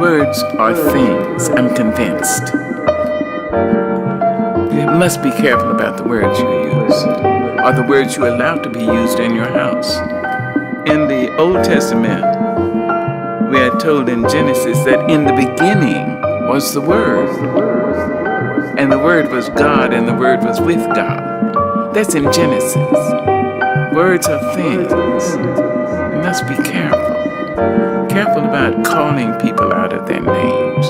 Words are things, I'm convinced. You must be careful about the words you use, or the words you allow to be used in your house. In the Old Testament, we are told in Genesis that in the beginning was the Word, and the Word was God, and the Word was with God. That's in Genesis. Words are things. You must be careful. Careful about calling people out of their names,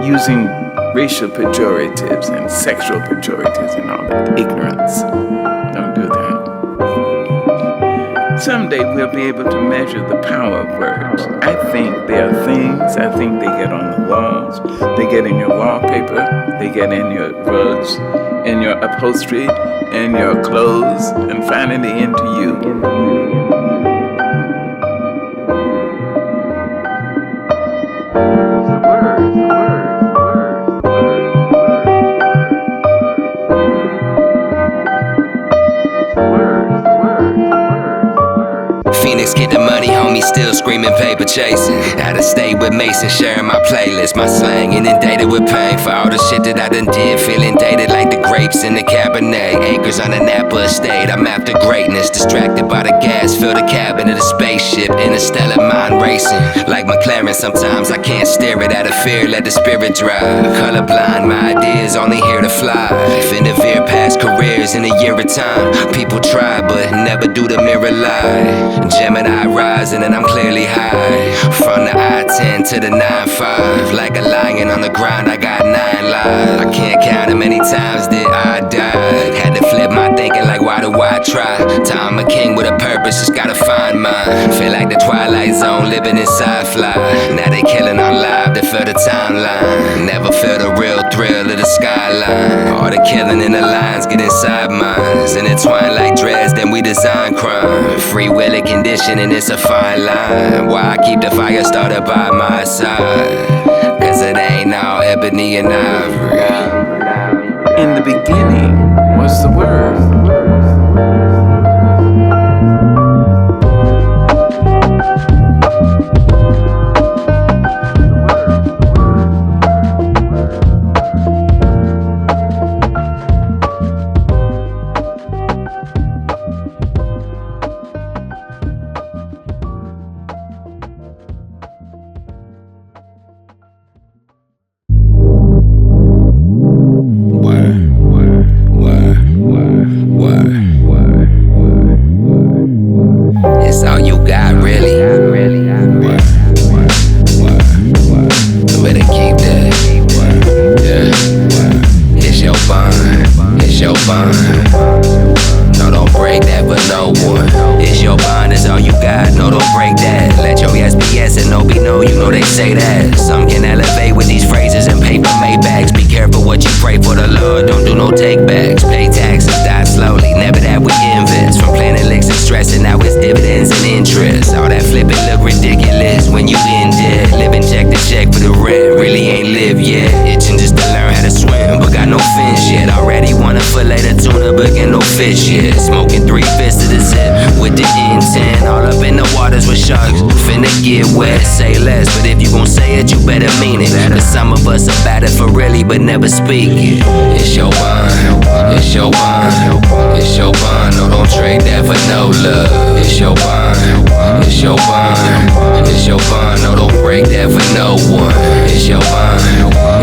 using racial pejoratives and sexual pejoratives and all that ignorance. Don't do that. Someday we'll be able to measure the power of words. I think they are things. I think they get on the walls. They get in your wallpaper. They get in your rugs, in your upholstery, in your clothes, and finally into you. Get the money, homie, still screaming paper chasing. Out of state with Mason, sharing my playlist. My slang inundated with pain for all the shit that I done did. Feeling dated like the grapes in the Cabernet. Acres on the Napa estate, I'm after greatness. Distracted by the gas, fill the cabin of the spaceship. Interstellar mind racing, like McLaren. Sometimes I can't steer it out of fear, let the spirit drive. Colorblind, my ideas only here to fly. Finna veer past careers in a year of time. People try, but never do the mirror lie. Gemini rising and I'm clearly high. From the I-10 to the 9-5. Like a lion on the ground, I got 9 lives. I can't count how many times that I died. Had to flip my thinking like why do I try? Time a king with a purpose, just gotta find mine. Feel like the Twilight Zone, living in sci-fi. Now they killing on live to fill the timeline. Never feel the real thrill of the skyline. All the killing in the lines get inside minds. Intertwined like dreads, then we design crime. Free will and conditioning, it's a fine line. Why I keep the fire started by my side? Cause it ain't all ebony and ivory. In the beginning was the Word. It's all you got, really. Better keep that. Yeah. It's your bond. It's your bond. No, don't break that for no one. It's your bond, it's all you got. No, don't break that. Let your yes be yes and no be no. You know they say that. Some can elevate with these phrases and paper made bags. Be careful what you pray for the Lord. Don't do no take backs. Pay taxes, die slowly. Never that we invest. From planning licks and stressing, now it's dividends and interest. All that flipping look ridiculous when you in debt. Living check to check for the rent. Really ain't live yet. Itching just to learn how to swim, but got no fins yet. Already wanna fillet the tuna, but get no fish yet. Smoking 3/5 of the zip with the intent. All up in the waters with sharks. Finna get wet, say less. But if you gon' say it, you better mean it. Cause some of us are bad at for really, but never speak it. It's your bond, it's your bond, it's your bond. No, don't trade that for no love. It's your bond, it's your bond, it's your bond. No, don't break that for no one. It's your bond,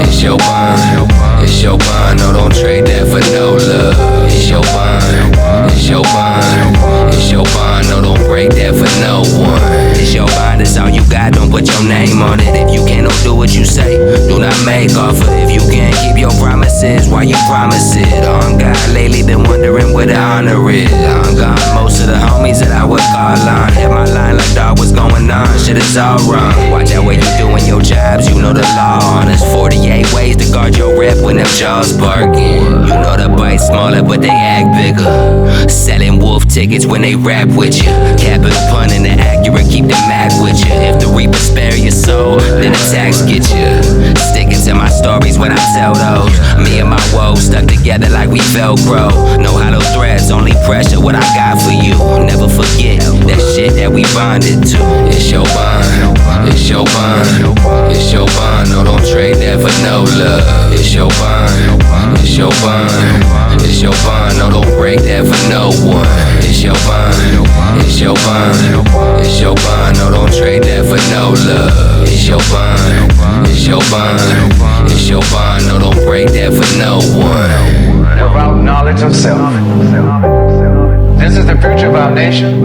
it's your bond, it's your bond. No, don't trade that for no love. It's your bond, it's your bond, it's your bond. No, don't break that for no one. It's your bond, it's all you got. Don't put your name on it. If you can't, don't do what you say. Do not make offer. If you can't keep your promises, why you promise it? On God, lately been wondering where the honor is. I'm gone, most of the homies that I would call on. Had my line like dog, what's going on? Shit is all wrong. Watch out where you doing your jobs, you know the law on us. 48 ways to guard your rep when them jaws barking. You know the bite smaller, but they act bigger. Selling wolf tickets when they rap with you. Capital pun and the accurate, keep the Mac with you. If the reaper spare your soul, then the tax get you. Sticking to my stories when I tell those. Me and my whoa, stuck together like we Velcro. No hollow threads, only pressure, what I got for you. Never forget that shit that we bonded to. It's your bond, it's your bond, it's your bond. No, don't trade that for no love. It's your bond, it's your bond, it's your bond. No, don't break that for no one. It's your bond, it's your bond, it's your bond. No, don't trade that for no love. It's your bond, it's your bond, it's your bond. No, don't break that for no one. About knowledge of self. This is the future of our nation,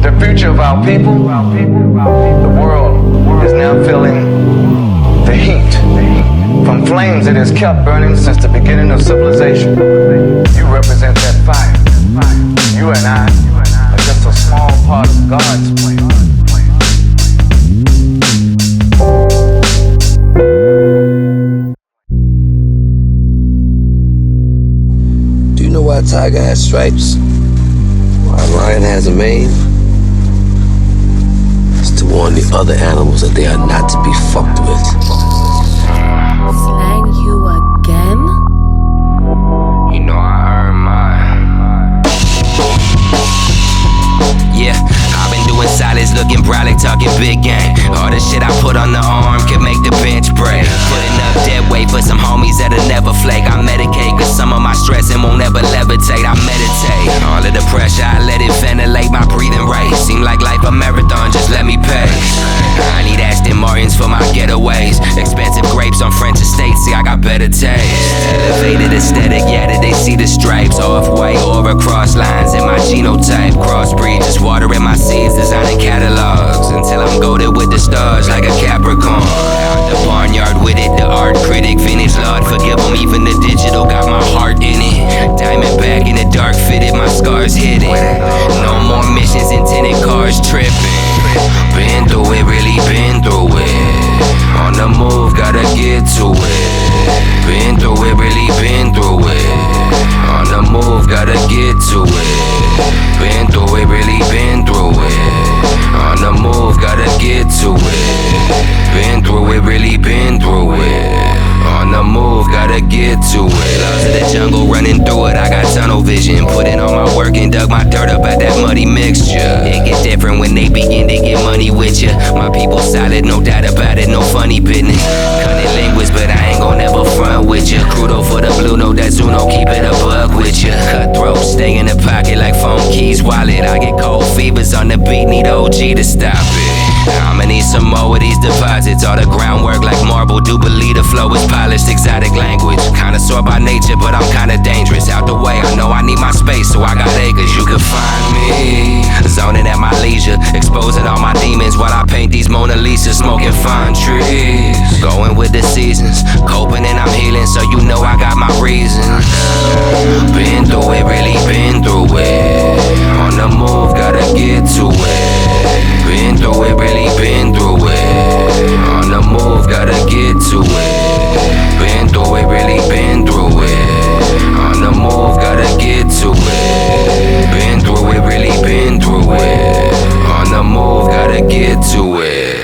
the future of our people. The world is now feeling the heat from flames it has kept burning since the beginning of civilization. You represent that fire. You and I are just a small part of God's plan. Do you know why a tiger has stripes? Why a lion has a mane? It's to warn the other animals that they are not to be fucked with. Slang you again? You know I earned mine. Yeah, I've been doing solids, looking brolic, talking big game. All the shit I put on the arm can make the bench break. Putting up dead weight for some homies that'll never flake. I medicate, cause some of my stressing won't ever levitate. I meditate, all of the pressure, I let it ventilate. My breathing rate seem like life a marathon, just let me pace. I need Aston Martins for my getaways. Expensive grapes on French estates, see I got better taste. Elevated aesthetic, yeah, did they see the stripes? Off-white or across lines in my genotype. Crossbreed, just watering my seeds, designing catalogs until I'm goated with the stars like a Capricorn. Out the barnyard with it, the art critic, vintage Lord, forgive them, even the digital got my heart in it. Diamond back in the dark fitted, my scars hidden. No more missions, intended cars tripping. Been through it, really been through it. On the move, gotta get to it. Been through it, really been through it. On the move, gotta get to it. Been through it, really been through it. On the move, gotta get to it. Been through it, really been through it. On the move, gotta get to it. Lost to the jungle, running through it, I got tunnel vision. Put in all my work and dug my dirt up at that muddy mixture. It get different when they begin to get money with ya. My people solid, no doubt about it, no funny business. Cunning linguist, but I ain't gon' never front with ya. Crudo for the blue, no that's Uno, keep it a buck with ya. Cutthroat, stay in the pocket like phone keys, wallet. I get cold fevers on the beat, need OG to stop it. I'ma need some more of these deposits. All the groundwork like marble. Do believe the flow is polished, exotic language. Kinda sore by nature, but I'm kinda dangerous. Out the way, I know I need my space, so I got acres. You can find me zoning at my leisure, exposing all my demons while I paint these Mona Lisas, smoking fine trees. Going with the seasons, coping and I'm healing, so you know I got my reasons. Been through it, really been through it. On the move, gotta get to it. Been through it, really been through it. On the move, gotta get to it. Been through it, really been through it. On the move, gotta get to it. Been through it, really been through it. On the move, gotta get to it.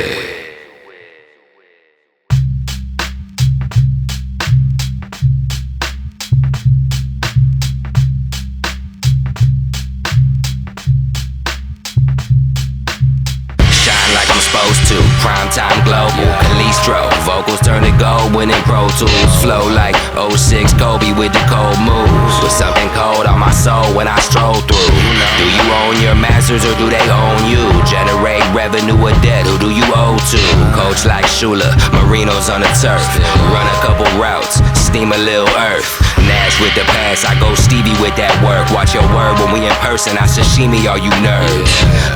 Primetime global, Calistro, vocals turn to gold when in Pro Tools. Flow like 06 Kobe with the cold moves. With something cold on my soul when I stroll through. Do you own your masters or do they own you? Generate revenue or debt, who do you owe to? Coach like Shula, Marinos on the turf. Run a couple routes, steam a little earth. Nash with the pass, I go Stevie with that work. Watch your word when we in person, I sashimi all you nerds.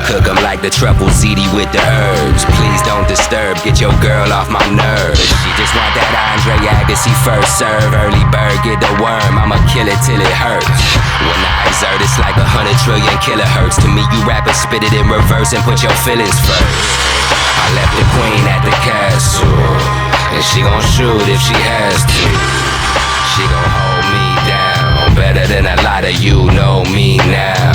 Cook 'em like the truffle ziti with the herbs. Please don't disturb, get your girl off my nerves. She just want that Andre Agassi first serve. Early bird, get the worm, I'ma kill it till it hurts. When I exert, it's like 100 trillion kilohertz. To me, you rappers spit it in reverse and put your feelings first. I left the queen at the castle, and she gon' shoot if she has to. She gon' hold me down, better than a lot of you know me now.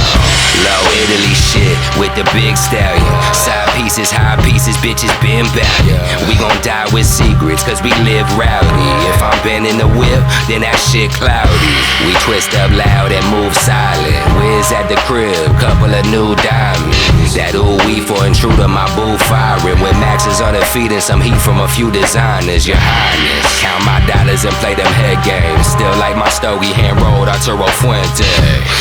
Low Italy shit with the big stallion. Side pieces, high pieces, bitches been ballin'. We gon' die with secrets, cause we live rowdy. If I'm bending the whip, then that shit cloudy. We twist up loud and move silent. Wiz at the crib, couple of new diamonds. That ooh-wee for intruder, my boo firing. When Max is on the feet and some heat from a few designers, your highness. Count my dollars and play them head games. Still like my stogie, hand rolled Arturo Fuente.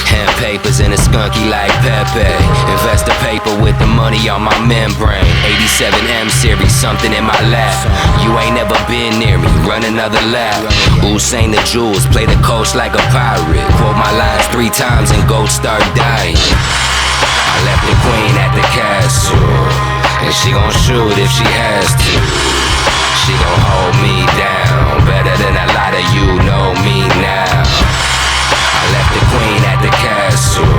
Hand papers in a skunky like Pepe. Invest the paper with the money on my membrane. 87M series, something in my lap. You ain't never been near me, run another lap. Usain the Jules, play the coast like a pirate. Quote my lines 3 times and goats start dying. I left the queen at the castle, and she gon' shoot if she has to. She gon' hold me down, better than a lot of you know me now. I left the queen at the castle,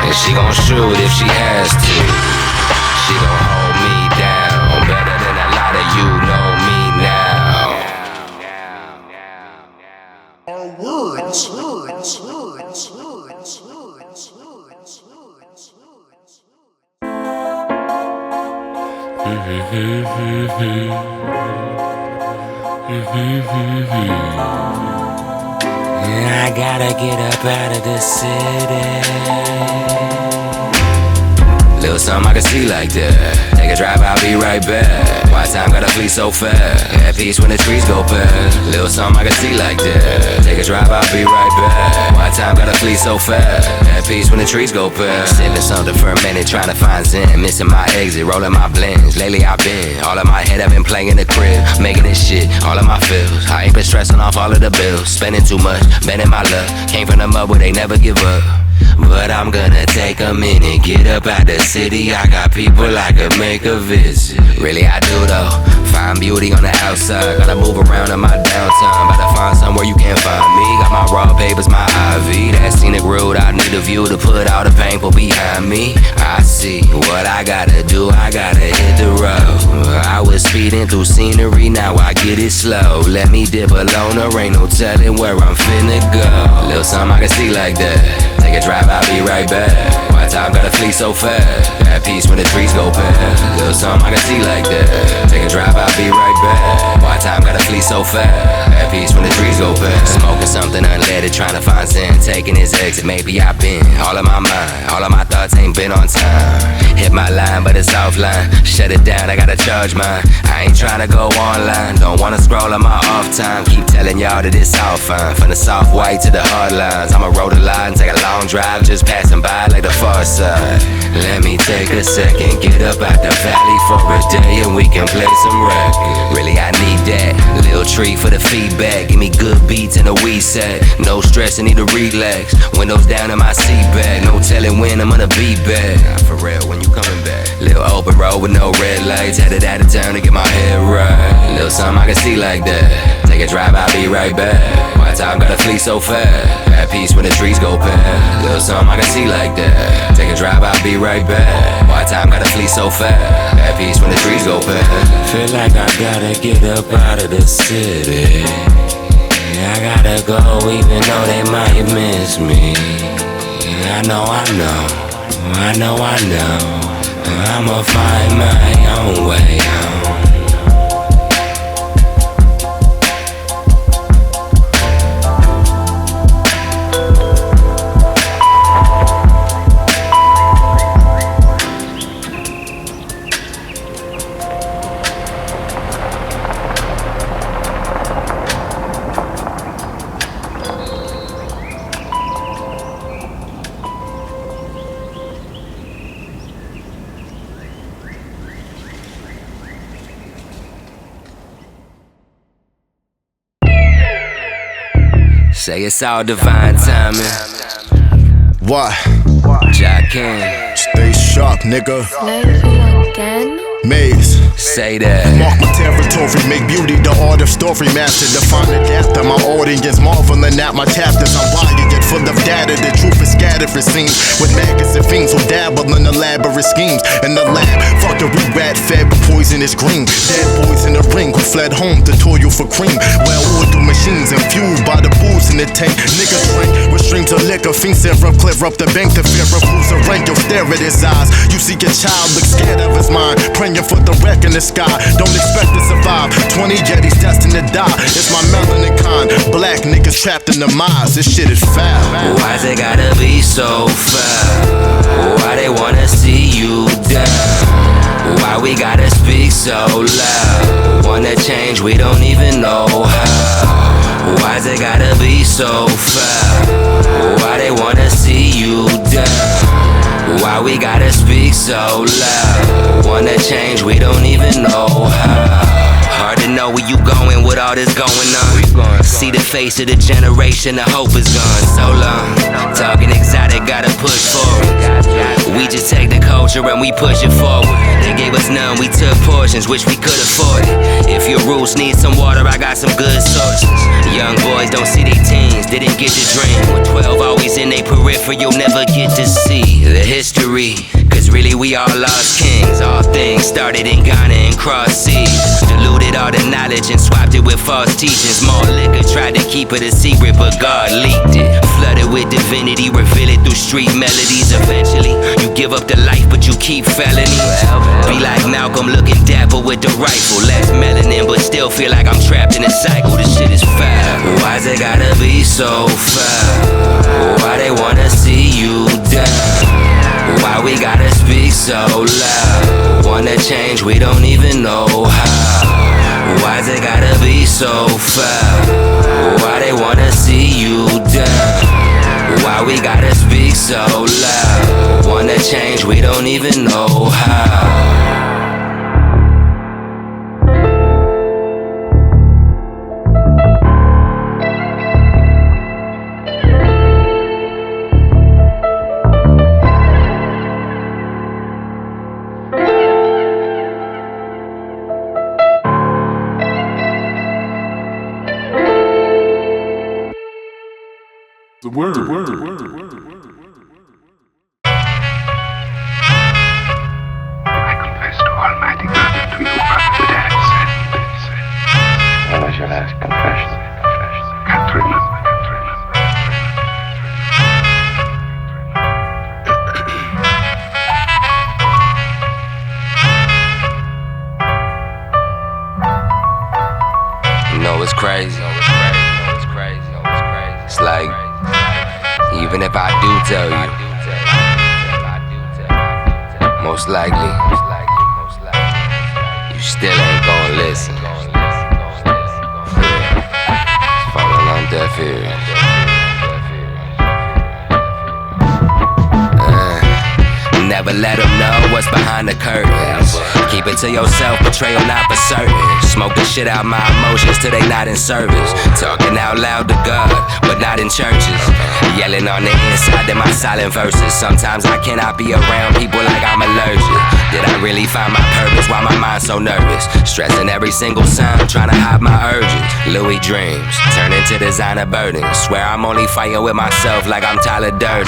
and she gon' shoot if she has to. She gon' hold me down, better than a lot of you know me now. Our words. I gotta get up out of the city. Little something I can see like that. Take a drive, I'll be right back. Why time gotta flee so fast? At peace when the trees go past. Little something I can see like that. Take a drive, I'll be right back. Why time gotta flee so fast? At peace when the trees go past. Sipping something for a minute, trying to find zen. Missing my exit, rolling my blends. Lately I've been all in my head, I've been playing the crib, making this shit all of my feels. I ain't been stressing off all of the bills, spending too much, bending my luck. Came from the mud where they never give up. But I'm gonna take a minute, get up out the city. I got people I could make a visit. Really I do though, find beauty on the outside. Gotta move around in my downtime. Better find somewhere you can't find me. Got my raw papers, my IV. That scenic route, I need a view to put all the painful behind me. I see what I gotta do, I gotta hit the road. I was speeding through scenery, now I get it slow. Let me dip alone, there ain't no telling where I'm finna go. Little something I can see like that. Take a drive, I'll be right back. Why time gotta flee so fast? At peace when the trees go past. Little something I can see like that. Take a drive, I'll be right back. Why time gotta flee so fast? At peace when the trees go past. Smoking something unleaded, trying to find zen. Taking his exit, maybe I've been all in my mind. All of my thoughts ain't been on time. Hit my line, but it's offline. Shut it down, I gotta charge mine. I ain't trying to go online. Don't wanna scroll on my off time. Keep telling y'all that it's all fine. From the soft white to the hard lines. I'ma roll the line, take a long drive, just passing by like the far side. Let me take a second, get up out the valley for a day and we can play some records. Really I need that little treat for the feedback. Give me good beats and a weed set. No stress, I need to relax. Windows down in my seat back. No telling when I'm gonna be back. Nah, for real, when you coming back? Little open road with no red lights. Headed out of town to get my head right. Little something I can see like that. Take a drive, I'll be right back. Why time gotta flee so fast? At peace when the trees go past. Little something I can see like that. Take a drive, I'll be right back. Why time gotta flee so fast? At peace when the trees go past. Feel like I gotta get up out of the city. I gotta go even though they might miss me. I know I'ma find my own way home. Say it's all divine timing. What? Jack can. Stay sharp, nigga. Slow you again? Maze. say that. Mark my territory, make beauty the art of story master. Define the depth of my audience, marveling at my chapters. I'm wired, full of data, the truth is scattered, it seems. With maggots and fiends who dabble in elaborate schemes. In the lab, fuck the rat fed with poisonous green. Dead boys in the ring who fled home to toil for cream. Well-oiled machines and fueled by the booze in the tank. Niggas drink with streams of liquor, fiends syrup, clear up the bank. The fear of losing rank, you'll stare at his eyes. You see your child look scared of his mind, praying for the wreck in the sky. Don't expect to survive. 20 Yetis destined to die. It's my melanin kind. Black niggas trapped in the mines. This shit is foul. Why's it gotta be so foul? Why they wanna see you down? Why we gotta speak so loud? Wanna change, we don't even know how. Why's it gotta be so foul? Why they wanna see you down? Why we gotta speak so loud? Wanna change, we don't even know how. Hard to know where you going with all this going on. See the face of the generation, the hope is gone. So long, talking exotic, gotta push forward. We just take the culture and we push it forward. They gave us none, we took portions, which we could afford it. If your roots need some water, I got some good sources. Young boys don't see their teens, didn't get to dream. With 12 always in their periphery, you'll never get to see the history. Cause really we all lost kings. All things started in Ghana and cross seas. Diluted all the knowledge and swapped it with false teachings. More liquor, tried to keep it a secret, but God leaked it. Flooded with divinity, reveal it through street melodies. Eventually, you give up the life, but you keep felonies. Be like Malcolm, looking dapper with the rifle. Less melanin, but still feel like I'm trapped in a cycle. This shit is foul. Why's it gotta be so foul? Why they wanna see you down? Why we gotta speak so loud? Wanna change, we don't even know how. Why's it gotta be so foul? Why they wanna see you down? Why we gotta speak so loud? Wanna change, we don't even know how. The word. I confess to Almighty God and to you, Prophet, that I have said. When was your last confession? Can't remember. You know it's crazy. It's like, even if I do tell you, most likely, you still ain't gonna listen. It's falling on deaf ears. Never let them know what's behind the curtains. Keep it to yourself, betrayal not for certain. Smoke the shit out my emotions till they not in service. Talking out loud to God, but not in churches. Yelling on the inside in my silent verses. Sometimes I cannot be around people like I'm allergic. Did I really find my purpose? Why my mind so nervous? Stressing every single sound, trying to hide my urges. Louis dreams, turn into designer burdens. Swear I'm only fighting with myself like I'm Tyler Durden.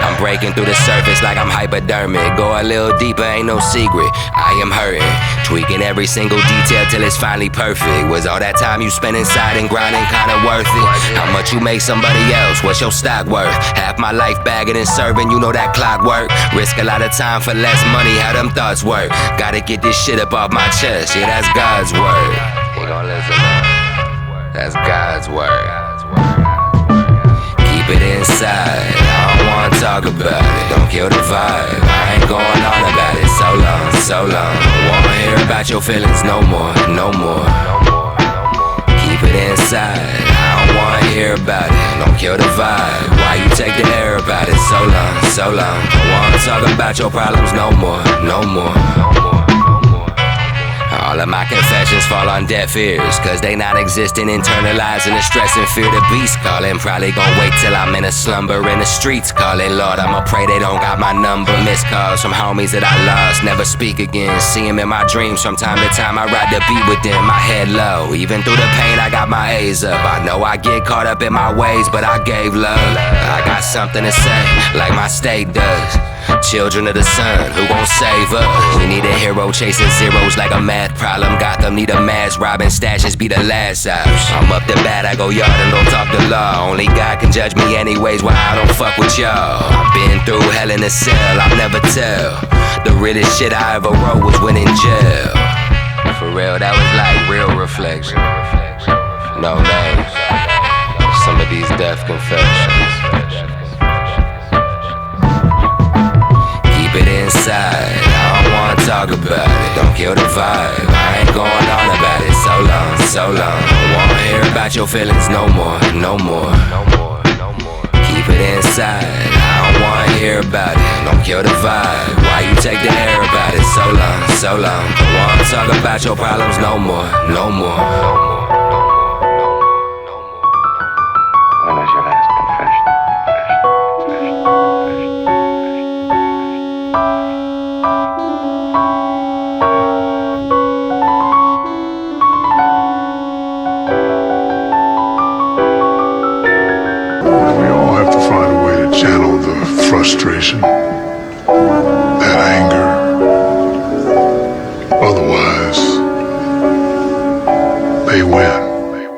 I'm breaking through the surface like I'm hypodermic. Go a little deeper, ain't no secret. I am hurting, tweaking every single detail till it's finally perfect. Was all that time you spent inside and grinding kinda worth it? How much you make somebody else? What's your stock worth? Half my life bagging and serving, you know that clock work. Risk a lot of time for less money, how them thoughts work. Gotta get this shit up off my chest, yeah, that's God's word. He gon' listen up. That's God's word. Keep it inside, I don't wanna talk about it. Don't kill the vibe, I ain't going on about it. So long, so long. Wanna hear about your feelings no more, no more. Keep it inside, I don't wanna hear about it. Don't kill the vibe, why you take the air about it? So long, so long. Don't wanna talk about your problems no more, no more. All of my confessions fall on deaf ears, cause they non-existent, internalizing the stress and fear. The beast calling, probably gon' wait till I'm in a slumber in the streets calling. Lord, I'ma pray they don't got my number. Missed calls from homies that I lost, never speak again. See him in my dreams from time to time, I ride the beat with them. My head low, even through the pain I got my A's up. I know I get caught up in my ways, but I gave love. I got something to say, like my state does. Children of the sun, who gon' save us? We need a hero chasing zeros like a math problem. Gotham need a mass, robbing stashes be the last option. I'm up to bat, I go yard and don't talk the law. Only God can judge me anyways, why I don't fuck with y'all. I've been through hell in a cell, I'll never tell. The realest shit I ever wrote was when in jail. For real, that was like real reflection. No names, some of these death confessions. Keep it inside, I don't wanna talk about it. Don't kill the vibe, I ain't going on about it. So long, so long. Don't wanna hear about your feelings no more, no more. Keep it inside, I don't wanna hear about it. Don't kill the vibe, why you take the air about it? So long, so long. Don't wanna talk about your problems no more, no more. When was your last confession? We all have to find a way to channel the frustration, that anger. Otherwise, they win.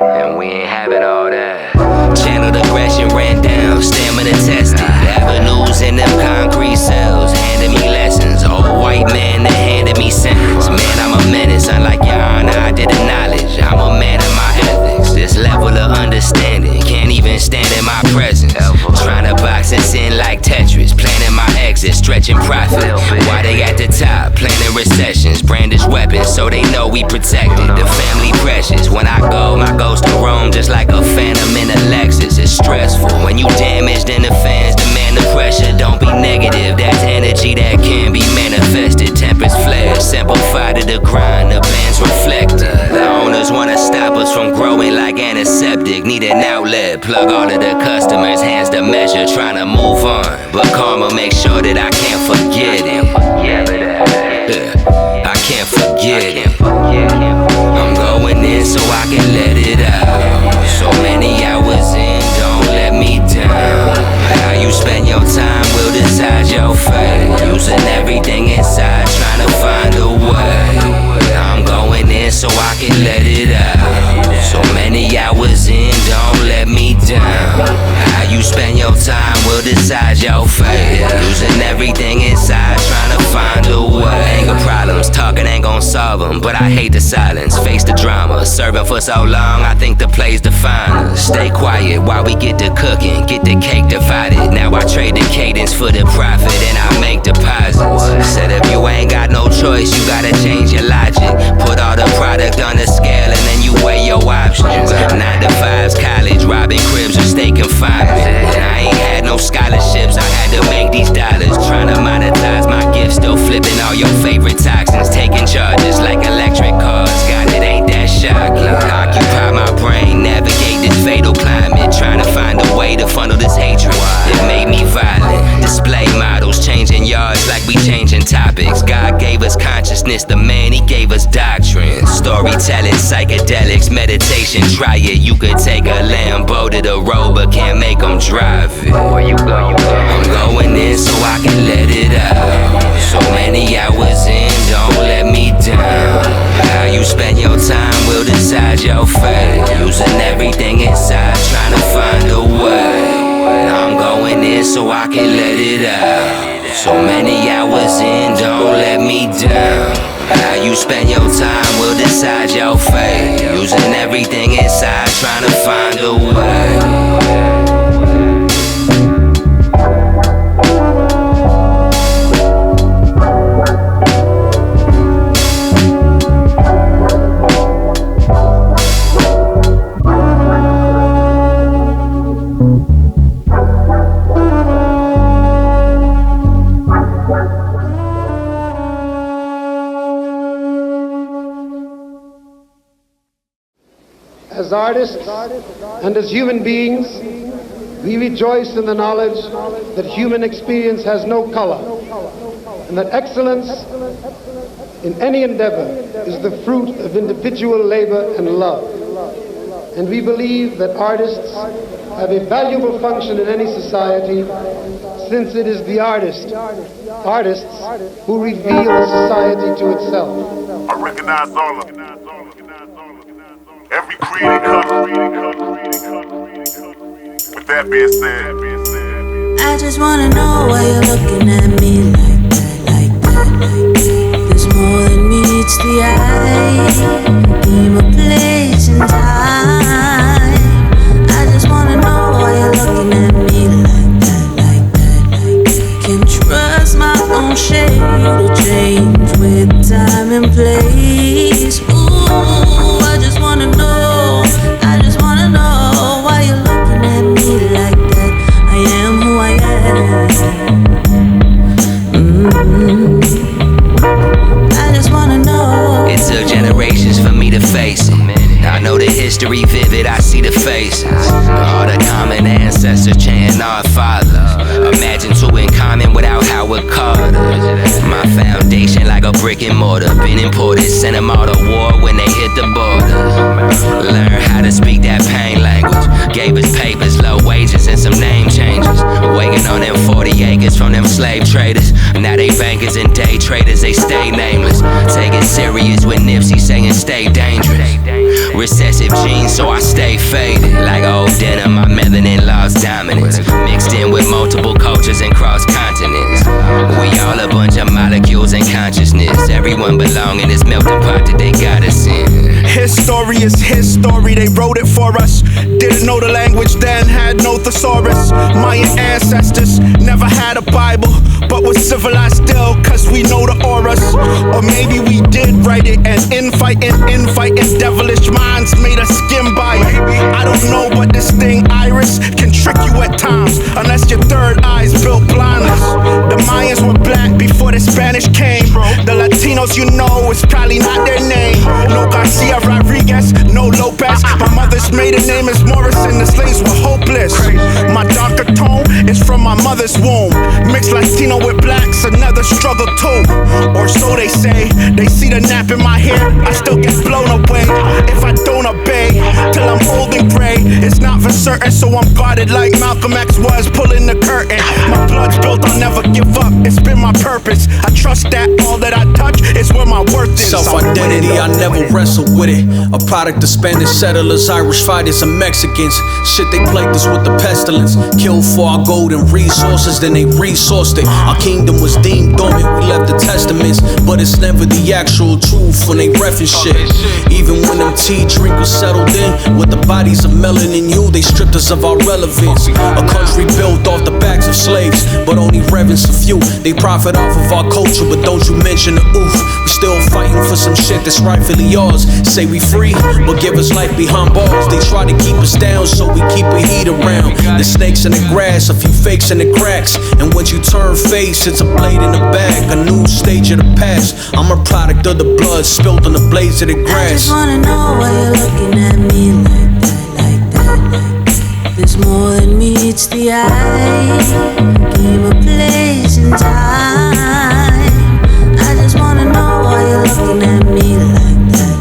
And we ain't having all that. Channeled aggression ran down, stamina tested. Avenues in them concrete cells, handing me lessons. Old white man that handed me sentence. Man, I'm a menace, unlike your honor, I didn't knowledge. I'm a man of my ethics. This level of understanding can't even stand in my presence. Trying to box us in like Tetris, planning my exit, stretching profit. Why they at the top, planning recessions, brandish weapons so they know we protected. The family precious. When I go, my ghost to roam just like a phantom in a Lexus. It's stressful when you damaged and the fans demand the pressure. Don't be negative, that's energy that can be manifested. Tempest flares, simplified to the grind, the band's reflected. The owners wanna stop us from growing like antiseptic. Need an outlet, plug all of the customers, hands the measure, trying to move on. But karma makes sure that I can't forget him. I can't forget him. I'm going in so I can let it out. So many hours in, don't let me down. How you spend your time will decide your fate. Using everything inside, trying to find a way. I'm going in so I can let it out. So many hours in, don't let me down. How you spend your time will decide your fate. Losing everything inside, trying to find a way. Anger problems, talking ain't gon' solve them, but I hate the silence, face the drama. Serving for so long, I think the play's define us. Stay quiet while we get to cooking, get the cake divided. Now I trade the cadence for the profit and I make deposits. Said if you ain't got no choice, you gotta change your logic. Put all the product on the scale and then you weigh your options. 9 to 5's college, robbing cribs or stay confinement. I ain't had no scholarships, I had to make these dollars. Trying to monetize my gifts, still flipping all your favorite toxins. Taking charges like electric cars, God, it ain't that shocking. Occupy my brain, navigate this fatal climate. Trying to find a way to funnel this hatred. It made me violent. Display models, changing yards like we changing topics. God gave us consciousness, the man, he gave us doctrine. Storytelling, psychedelics, meditation, try it. You could take a Lambo to the road, but can't make them drive it. Where you go? I'm going in so I can let it out. So many hours in, don't let me down. How you spend your time will decide your fate. Using everything inside, trying to find a way. I'm going in so I can let it out. So many hours in, don't let me down. How you spend your time will decide your fate. Using everything inside, trying to find a way. As artists and as human beings, we rejoice in the knowledge that human experience has no color, and that excellence in any endeavor is the fruit of individual labor and love. And we believe that artists have a valuable function in any society, since it is the artists who reveal the society to itself. I recognize all of them. Every creed and color. With that being said, I just wanna know why you're looking at me like that. There's more than meets the eye. Game of place and time. I just wanna know why you're looking at me like that. Can't trust my own shade to change with time and place. Ooh, I just wanna know why you're looking at me like that. I am who I am. I just wanna know. It took generations for me to face it. I know the history vivid, I see the faces. All the common ancestors chanting our fathers. Imagine two in common without Howard Carter. My foundation like a brick and mortar. Been imported, sent them all to war when they hit the border. Learn how to speak that pain language. Gave us papers, low wages, and some name changes. Waiting on them 40 acres from them slave traders. Now they bankers and day traders, they stay nameless. Take it serious with Nipsey saying stay dangerous. Recessive genes, so I stay faded. Like old denim, my melanin lost dominance. Mixed in with multiple cultures and cross continents. We all a bunch of molecules and consciousness. Everyone belong in this melting pot that they got us in. His story is his story, they wrote it for us. Didn't know the language then, had no thesaurus. Mayan ancestors never had a Bible, but was civilized still, cause we know the auras. Or maybe we did write it, and infighting, devilish minds made us skim by it. I don't know, but this thing, Iris, can trick you at times, unless your third eye's built blindness. The Mayans were black before the Spanish came. The Latinos, you know, it's probably not their name. No Garcia Rodriguez, no Lopez. My mother's maiden name is Morrison, the slaves were hopeless. My darker tone is from my mother's womb. Mixed Latino with blacks, another struggle too. Or so they say, they see the nap in my hair, I still get blown away. If I don't obey, till I'm old and gray, it's not for certain, so I'm guarded like Malcolm X was, pulling the curtain. My blood's built, I'll never give up, it's been my purpose. I trust that all that I touch is where my worth is. Self-identity, I never wrestle with it. A product of Spanish settlers, Irish fighters, and Mexicans. Shit, they plagued us with the pestilence. Killed for our gold and resources, then they resourced it. Our kingdom was deemed dormant, we left the testaments, but it's never the actual truth when they reference shit. Even when them tea drinkers settled in with the bodies of melanin you, they stripped us of our relevance. A country built off the backs of slaves, but only reverence a few. They profit off of our culture, but don't you mention the oof. We still fighting for some shit that's rightfully yours. Say we free, but give us life behind bars. They try to keep us down, so we keep a heat around. The snakes in the grass, a few fakes in the cracks. And once you turn face, it's a blade in the back. A new stage of the past. I'm a product of the blood spilled on the blades of the grass. I just wanna know why you're looking at me like that. There's more than meets the eye. Game of place and time. I just wanna know why you're looking at me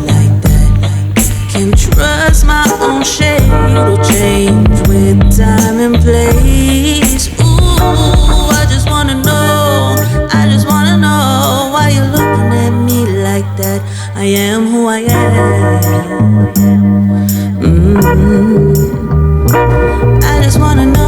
like that. Can't trust my own shade to change with time and place. Ooh, I just wanna know why you're looking at me like that. I am who I am. I just wanna know.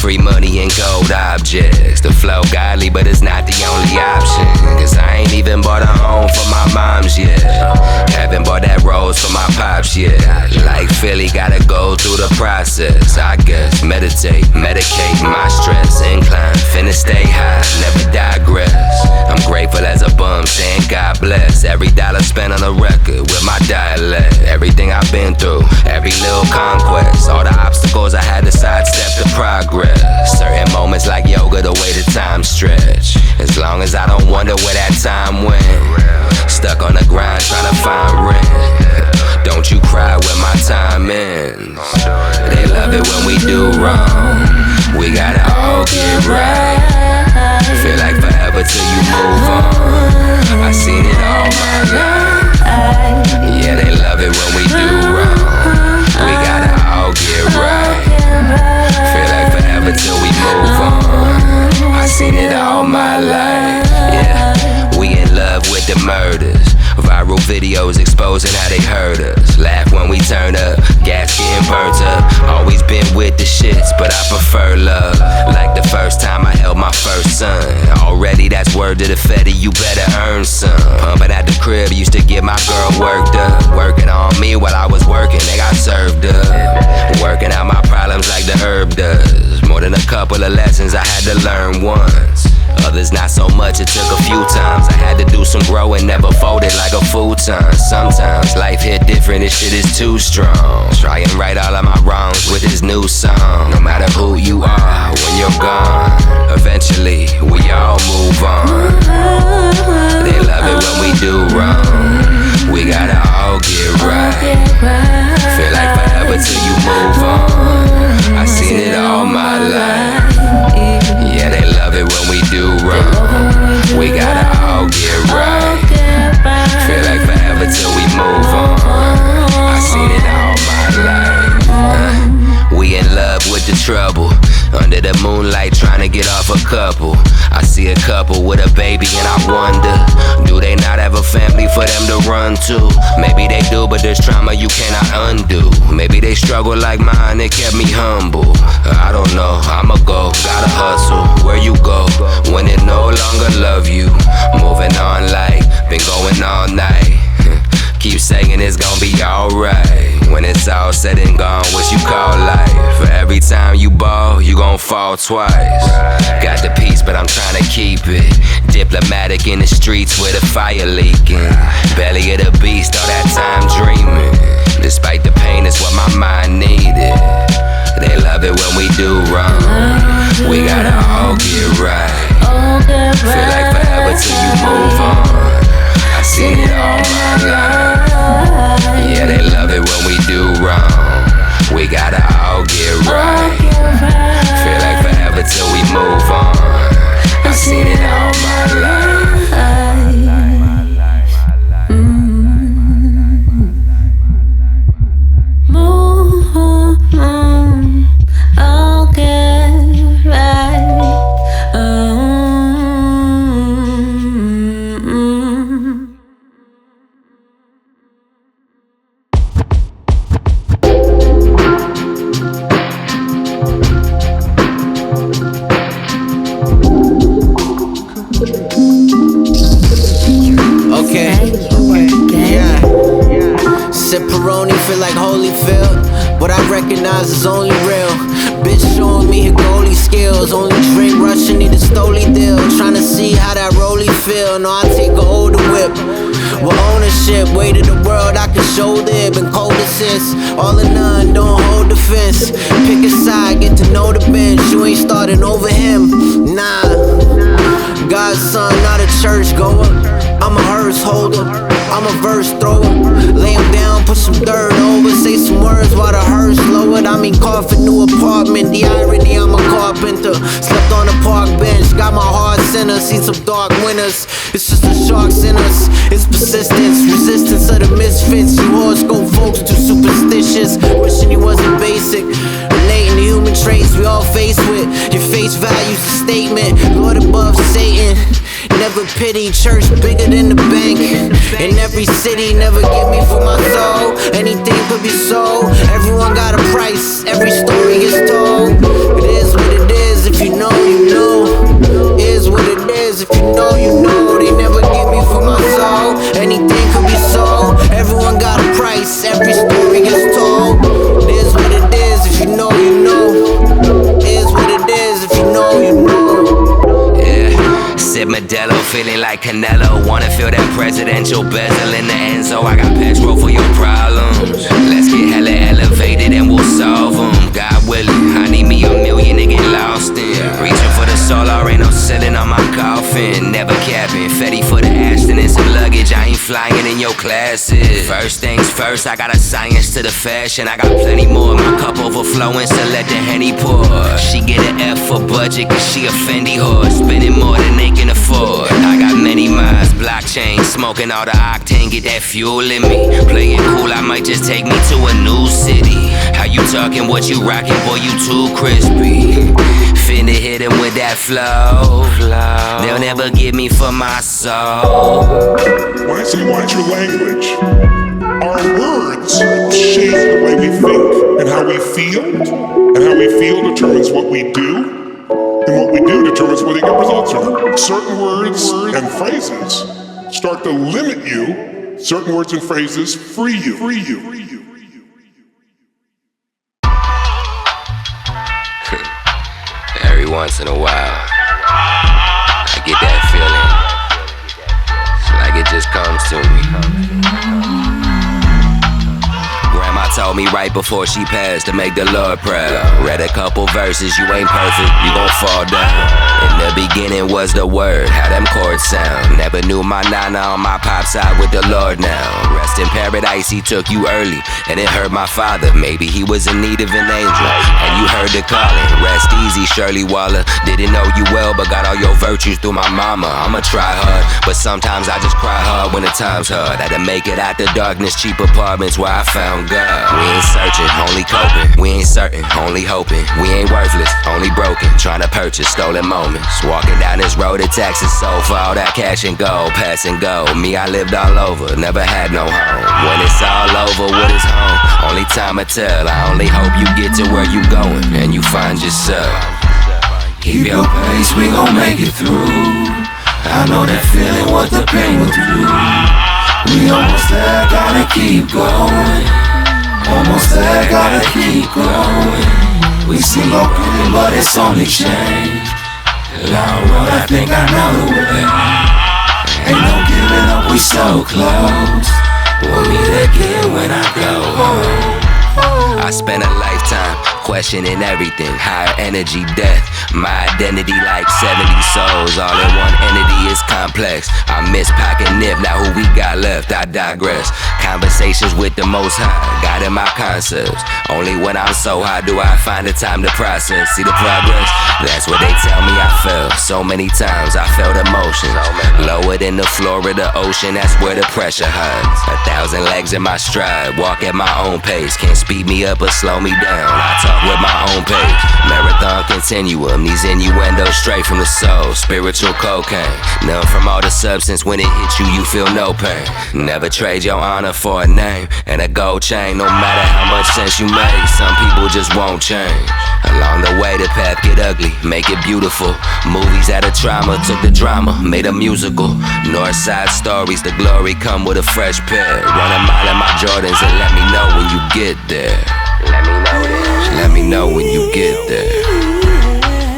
Free money and gold objects. The flow godly, but it's not the only option. Cause I ain't even bought a home for my moms yet. Haven't bought that rose for my pops yet. Like Philly, gotta go through the process. I guess meditate, medicate my stress. Incline, finna stay high, never digress. I'm grateful as a bum, saying God bless. Every dollar spent on a record with my dialect. Everything I've been through, every little conquest. All the obstacles I had to sidestep the progress. Certain moments like yoga, the way the time stretch. As long as I don't wonder where that time went. Stuck on the grind trying to find rent. Don't you cry when my time ends. They love it when we do wrong. We gotta all get right. Feel like forever till you move on. I seen it all my life. Yeah, they love it when we do wrong. We gotta all get right. Feel like forever till we move on. I seen it all my life. Yeah, we in love with the murders. Viral videos exposing how they hurt us. Laugh when we turn up, gas getting burnt up. Always been with the shits, but I prefer love. Like the first time I held my first son. Already that's word to the fetty, you better earn some. Pumping at the crib, used to get my girl worked up. Working on me while I was working, they got served up. Working out my problems like the herb does. More than a couple of lessons I had to learn once. Others not so much, it took a few times. I had to do some growing, never folded like a futon. Sometimes life hit different, this shit is too strong. Try and right all of my wrongs with this new song. No matter who you are, when you're gone, eventually we all move on. They love it when we do wrong. We gotta all get right. Feel like forever till you move on. I seen it all my life. Yeah, they love it when we do wrong. We gotta all get right. Feel like forever till we move on. I seen it all my life. We in love with the trouble. Under the moonlight trying to get off a couple. I see a couple with a baby and I wonder, do they not have a family for them to run to? Maybe they do, but there's trauma you cannot undo. Maybe they struggle like mine, it kept me humble. I don't know, I'ma go, gotta hustle. Where you go, when it no longer love you. Moving on like, been going all night. Keep saying it's gonna be alright. When it's all said and gone, what you call life? For every time you ball, you gon' fall twice. Got the peace, but I'm trying to keep it. Diplomatic in the streets with a fire leaking. Belly of the beast, all that time dreaming. Despite the pain, it's what my mind needed. They love it when we do wrong. We gotta all get right. Feel like forever till you move on. I seen it all my life. Yeah, they love it when we do wrong. We gotta all get right. Feel like forever till we move on. I seen it all my life. Move on, I'll get right. Sipperoni feel like Holyfield. What I recognize is only real. Bitch showing me her goalie skills. Only drink Russian, need a Stoli deal. Tryna see how that rollie feel. No, I take a older whip. With ownership, weight of the world I can shoulder it. Been cold assist, all or none, don't hold the fence. Pick a side, get to know the bench. You ain't starting over him, nah. God's son, not a church goer. I'm a hearse holder, I'm a verse thrower. Lay him down, put some dirt over. Say some words while the hearse lowered. I mean coffin, new apartment. The irony, I'm a carpenter. Slept on a park bench, got my heart center. Seen some dark winters, it's just the sharks in us. It's persistence, resistance of the misfits. You horoscope folks too superstitious. Wishing you wasn't basic. Relating to human traits we all face with. Your face value's a statement. Lord above Satan. Never pity, church bigger than the bank. In every city, never give me for my soul. Anything could be sold. Everyone got a price, every story is told. It is what it is. Canelo. Wanna feel that presidential bezel in the end, so I got petrol for your problems. Let's get hella elevated and we'll solve them. God willing, I need me a million to get lost in. Reaching for the solar, ain't no ceiling on my coffin. Never capping, Fetty for the Ashton and some luggage. I ain't flying in your classes. First things first, I got a science to the fashion. I got plenty more, my cup overflowing, so let the Henny pour. She get an F for budget, cause she a Fendi horse. Spending more than they can afford. I got many miles, blockchain, smoking all the octane, get that fuel in me. Playing cool, I might just take me to a new city. How you talking, what you rocking, boy, you too crispy. Finna hit him with that flow. They'll never get me for my soul. When I say watch your language, our words shape the way we think and how we feel. And how we feel determines what we do. And what we do determines whether you get results or not. Certain words and phrases start to limit you. Certain words and phrases free you. Every once in a while, I get that feeling. It's like it just comes to me. Grandma told me right before she passed to make the Lord proud. Read a couple verses, you ain't perfect, you gon' fall down. In the beginning was the word, how them chords sound. Never knew my nana on my pop side with the Lord now. Rest in paradise, he took you early, and it hurt my father. Maybe he was in need of an angel, and you heard the calling. Rest easy, Shirley Waller. Didn't know you well, but got all your virtues through my mama. I'ma try hard, but sometimes I just cry hard when the time's hard. Had to make it out the darkness, cheap apartments where I found God. We ain't searching, only coping. We ain't certain, only hoping. We ain't worthless, only broken. Trying to purchase stolen moments. Walking down this road of taxes, sold for all that cash and gold. Pass and go. Me, I lived all over, never had no home. When it's all over, what is home? Only time I tell. I only hope you get to where you going and you find yourself. Keep your pace, we gon' make it through. I know that feeling, what the pain will do. We almost there, gotta keep going. Almost there, gotta keep going. We see open, but it's only change. Long road, I think I know the way. Ain't no giving up, we so close. We'll meet again when I go home. I spent a lifetime questioning everything. Higher energy, death, my identity like 70 souls. All in one entity is complex. I miss Pac and Nip, now who we got left, I digress. Conversations with the most high, guiding my concepts. Only when I'm so high do I find the time to process. See the progress? That's what they tell me I felt. So many times I felt emotions. Lower than the floor of the ocean, that's where the pressure hides. 1,000 legs in my stride, walk at my own pace. Can't speed me up or slow me down, I talk with my own pace. Marathon continuum, these innuendos straight from the soul. Spiritual cocaine, none from all the substance. When it hits you, you feel no pain. Never trade your honor for a name and a gold chain. No matter how much sense you make, some people just won't change. Along the way the path get ugly, make it beautiful. Movies out of trauma, took the drama, made a musical. Northside stories, the glory come with a fresh pair. Run a mile in my Jordans and let me know when you get there. Let me know when you get there.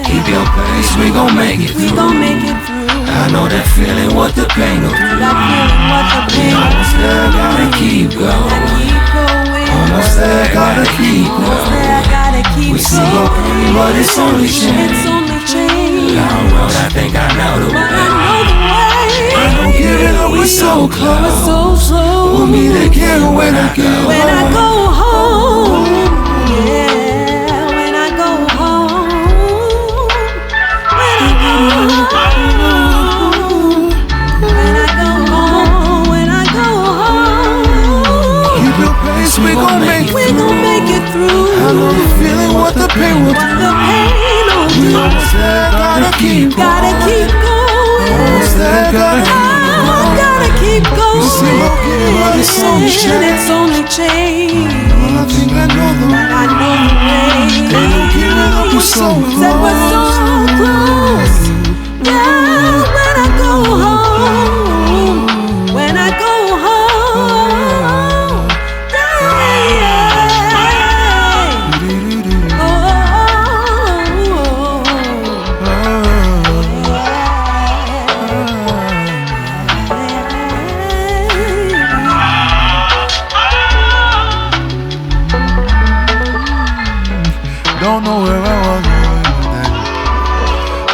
Keep your pace, we gon' make it through. I know that feeling, what the pain will do. We almost there, gotta keep going. Almost there, gotta keep going. We see your pain, but it's only change. Long road, I think I know the way. I don't get it, but we so close. We'll meet again when I go home. Yeah, when I go home. When I go home. When I go home. When I go home. Keep your pace, we gon' make it through. I know the feeling, what the pain will do. We almost there, gotta keep going. Almost there, gotta keep going. You see, but it's only change. It's only change. I think I know the way. Ain't no giving up, we're so close. Said we're so close. Yeah, when I go home. When I go home. Yeah. don't know where I was with that.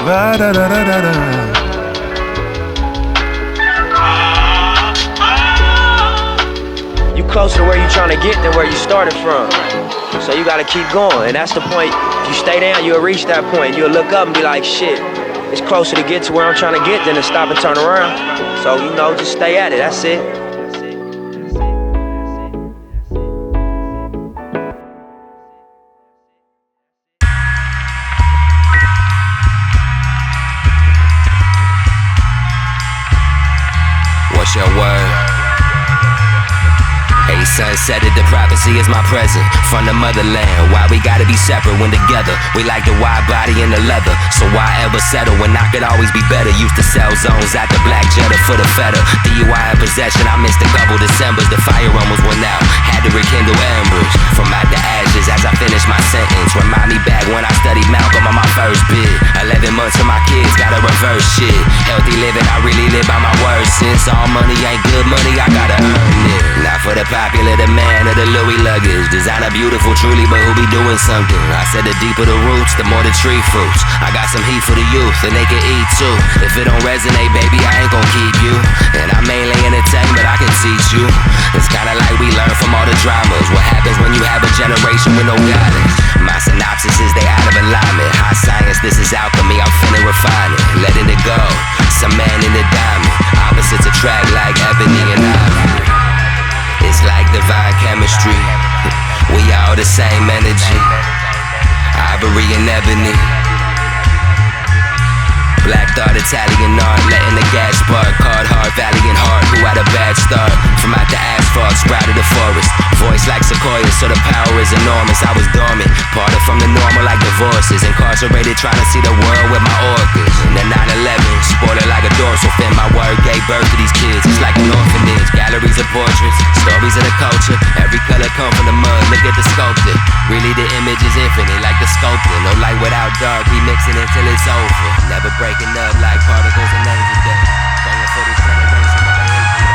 Va-da-da-da-da-da. You closer to where you trying to get than where you started from. So you gotta keep going, and that's the point. If you stay down, you'll reach that point. You'll look up and be like, shit, it's closer to get to where I'm trying to get than to stop and turn around. So, you know, just stay at it, that's it. What's your word? Hey, sunset it, the prophecy is my present. From the motherland, why we gotta be separate when together? We like the wide body and the leather, so why ever settle when I could always be better? Used to sell zones at the black Jetta for the feta. DUI in possession, I missed a couple Decembers. The fire almost went out, had to rekindle embers. From out the ashes as I finished my sentence. Remind me back when I studied Malcolm on my first bid. 11 months for my kids, gotta reverse shit. Healthy living, I really live by my words. Since all money ain't good money, I gotta earn it. Not for the popular, the man of the Louis luggage. Designer beautiful truly, but who be doing something? I said the deeper the roots, the more the tree fruits. I got some heat for the youth, and they can eat too. If it don't resonate, baby, I ain't gon' keep you. And I mainly entertain, but I can teach you. It's kinda like we learn from all the dramas. What happens when you have a generation with no guidance? My synopsis is they out of alignment. High science, this is alchemy, I'm finna refine it. Letting it go, some man in the diamond. Opposites attract like ebony and ivory. It's like divine chemistry. We all the same energy. Ivory and ebony. Black thought, Italian art, letting the gas spark. Hard heart, valiant heart, who had a bad start. From out the asphalt, sprouted the forest. Voice like sequoias, so the power is enormous. I was dormant, parted from the normal like divorces. Incarcerated, trying to see the world with my organs. And the 9/11, spoiled like a dorsal fin. My word gave birth to these kids, it's like an orphanage. Galleries of portraits, stories of the culture. Every color come from the mud, look at the sculptor. Really the image is infinite, like the sculptor. No light without dark, we mixing it till it's over. Never breaking up like particles and angel dust. Going for this generation, but they hate me.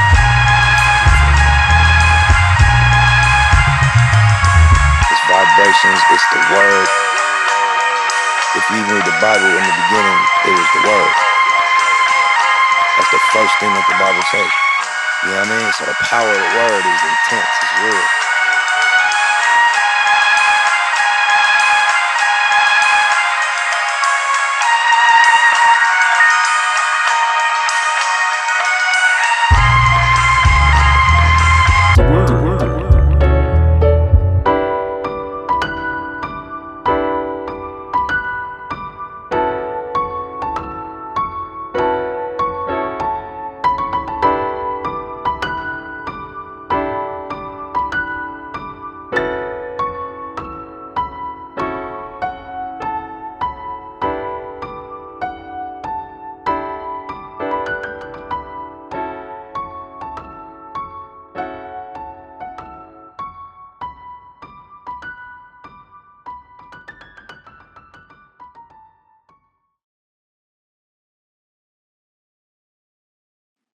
It's vibrations, it's the word. If you read the Bible in the beginning, it was the word. That's the first thing that the Bible says. You know what I mean? So the power of the word is intense, it's real.